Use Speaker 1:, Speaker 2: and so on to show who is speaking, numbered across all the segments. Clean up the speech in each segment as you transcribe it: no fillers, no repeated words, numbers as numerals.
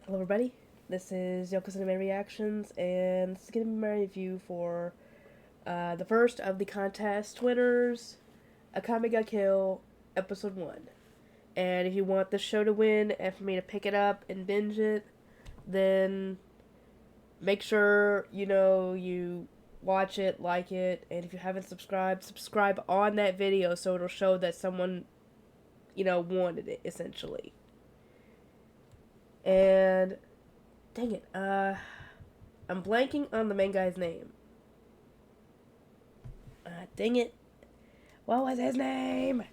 Speaker 1: Hello everybody, this is Yoko's Anime Reactions, and this is going to be my review for the first of the contest winners, Akame ga Kill, Episode 1. And if you want the show to win and for me to pick it up and binge it, then make sure, you watch it, like it, and if you haven't subscribed, subscribe on that video so it'll show that someone, wanted it, essentially. And dang it, I'm blanking on the main guy's name. Dang it. What was his name?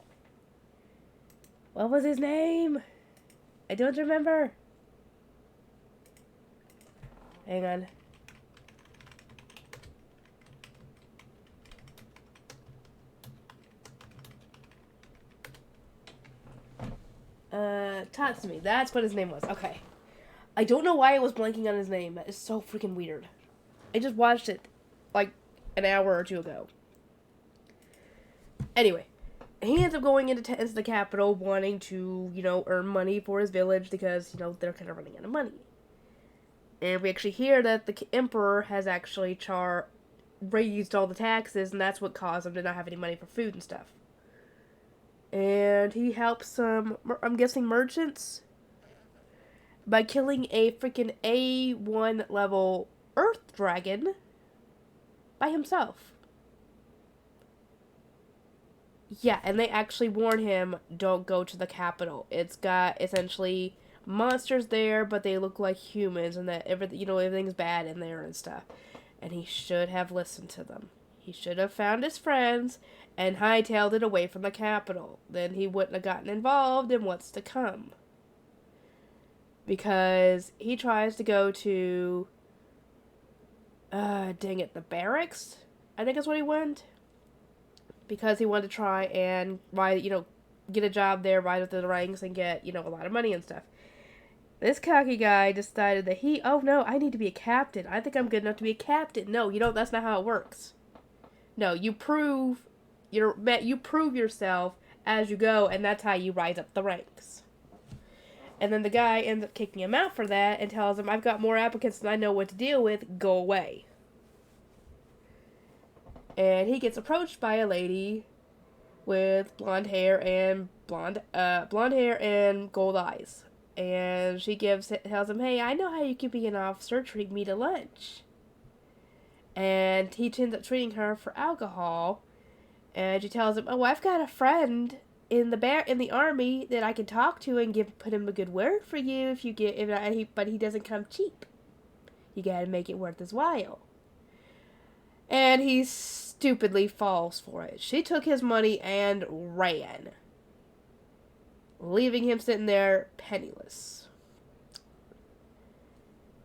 Speaker 1: What was his name? I don't remember. Hang on. Tatsumi. That's what his name was. Okay. I don't know why I was blanking on his name. That is so freaking weird. I just watched it, like, an hour or two ago. Anyway, he ends up going into the capital wanting to, earn money for his village because, they're kind of running out of money. And we actually hear that the emperor has actually raised all the taxes, and that's what caused him to not have any money for food and stuff. And he helps some, I'm guessing, merchants by killing a freaking A1 level earth dragon by himself. Yeah, and they actually warn him, don't go to the capital. It's got, essentially, monsters there, but they look like humans, and that everything's bad in there and stuff. And he should have listened to them. He should have found his friends and hightailed it away from the capital. Then he wouldn't have gotten involved in what's to come. Because he tries to go to, dang it, the barracks? I think is what he went. Because he wanted to try and get a job there, rise up the ranks, and get, a lot of money and stuff. This cocky guy decided that oh no, I need to be a captain. I think I'm good enough to be a captain. No, that's not how it works. No, you prove yourself as you go, and that's how you rise up the ranks. And then the guy ends up kicking him out for that and tells him, I've got more applicants than I know what to deal with, go away. And he gets approached by a lady with blonde hair and gold eyes. And she tells him, hey, I know how you can be an officer, treat me to lunch. And he ends up treating her for alcohol. And she tells him, oh, I've got a friend in the army that I can talk to and put him a good word for you but he doesn't come cheap. You gotta make it worth his while. And he stupidly falls for it. She took his money and ran, leaving him sitting there penniless.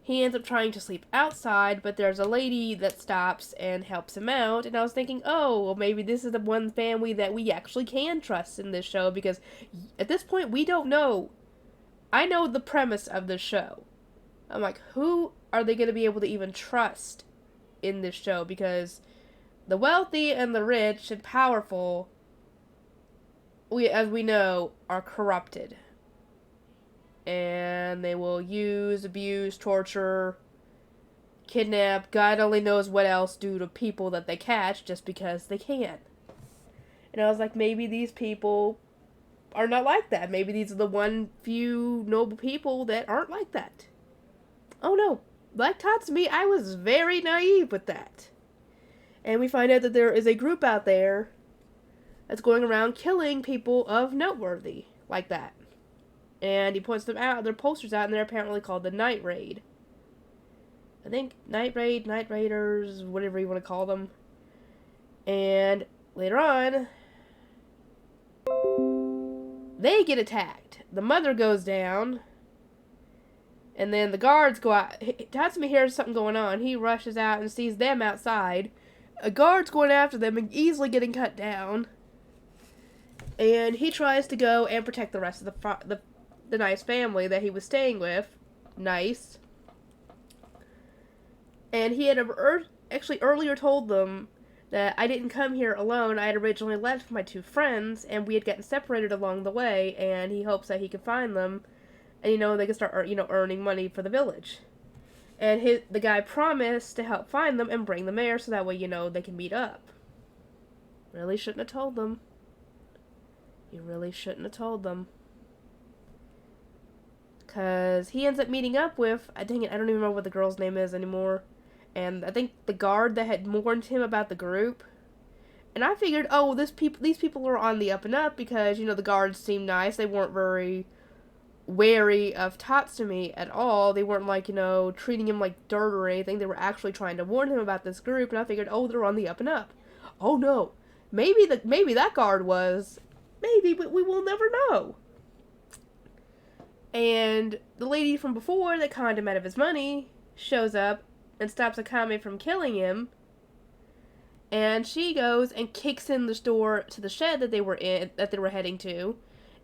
Speaker 1: He ends up trying to sleep outside, but there's a lady that stops and helps him out, and I was thinking, oh, well, maybe this is the one family that we actually can trust in this show, because at this point, we don't know. I know the premise of the show. I'm like, who are they going to be able to even trust in this show? Because the wealthy and the rich and powerful, as we know, are corrupted. And they will use, abuse, torture, kidnap, God only knows what else do to people that they catch just because they can. And I was like, maybe these people are not like that. Maybe these are the few noble people that aren't like that. Oh no. Like Tatsumi, I was very naive with that. And we find out that there is a group out there that's going around killing people of noteworthy like that. And he points them out, their posters out, and they're apparently called the Night Raid. I think Night Raid, Night Raiders, whatever you want to call them. And later on, they get attacked. The mother goes down, and then the guards go out. Tatsumi hears something going on. He rushes out and sees them outside. A guard's going after them and easily getting cut down. And he tries to go and protect the rest of the nice family that he was staying with. Nice. And he had actually earlier told them that I didn't come here alone. I had originally left my two friends, and we had gotten separated along the way, and he hopes that he can find them and they can start earning money for the village. And the guy promised to help find them and bring them there, so that way they can meet up. Really shouldn't have told them. You really shouldn't have told them. Because he ends up meeting up with, dang it, I don't even remember what the girl's name is anymore. And I think the guard that had warned him about the group. And I figured, oh, these people are on the up and up because, the guards seemed nice. They weren't very wary of Tatsumi at all. They weren't treating him like dirt or anything. They were actually trying to warn him about this group. And I figured, oh, they're on the up and up. Oh no, maybe that guard was. Maybe, but we will never know. And the lady from before that conned him out of his money shows up and stops Akame from killing him. And she goes and kicks in the door to the shed that they were heading to,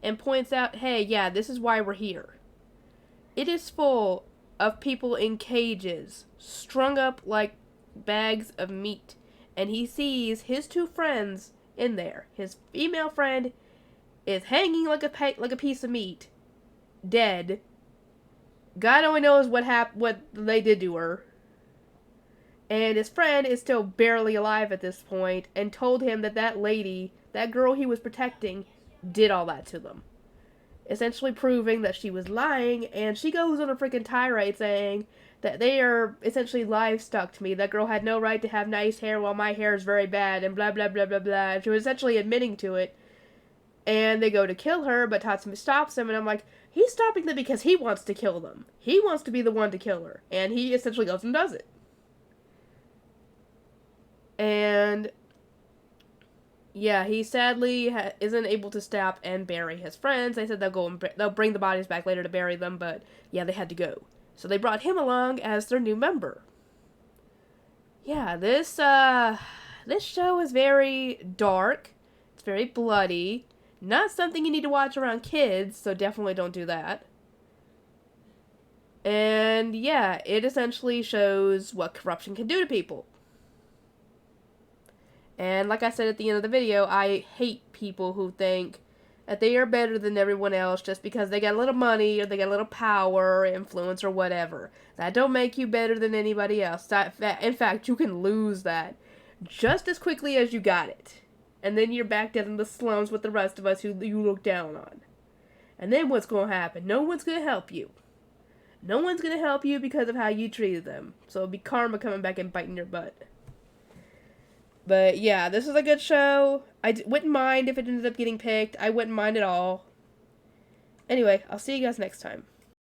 Speaker 1: and points out, hey, yeah, this is why we're here. It is full of people in cages, strung up like bags of meat. And he sees his two friends in there. His female friend is hanging like a piece of meat, dead. God only knows what they did to her. And his friend is still barely alive at this point, and told him that lady, that girl he was protecting, did all that to them. Essentially proving that she was lying, and she goes on a freaking tirade saying that they are essentially livestock to me. That girl had no right to have nice hair while my hair is very bad, and blah blah blah blah blah. And she was essentially admitting to it. And they go to kill her, but Tatsumi stops him, and I'm like, he's stopping them because he wants to kill them. He wants to be the one to kill her. And he essentially goes and does it. And yeah, he sadly isn't able to stop and bury his friends. They said they'll bring the bodies back later to bury them, but yeah, they had to go. So they brought him along as their new member. Yeah, this show is very dark. It's very bloody. Not something you need to watch around kids, so definitely don't do that. And yeah, it essentially shows what corruption can do to people. And like I said at the end of the video, I hate people who think that they are better than everyone else just because they got a little money or they got a little power or influence or whatever. That don't make you better than anybody else. In fact, you can lose that just as quickly as you got it. And then you're back down in the slums with the rest of us who you look down on. And then what's going to happen? No one's going to help you. No one's going to help you because of how you treated them. So it'll be karma coming back and biting your butt. But yeah, this is a good show. I wouldn't mind if it ended up getting picked. I wouldn't mind at all. Anyway, I'll see you guys next time.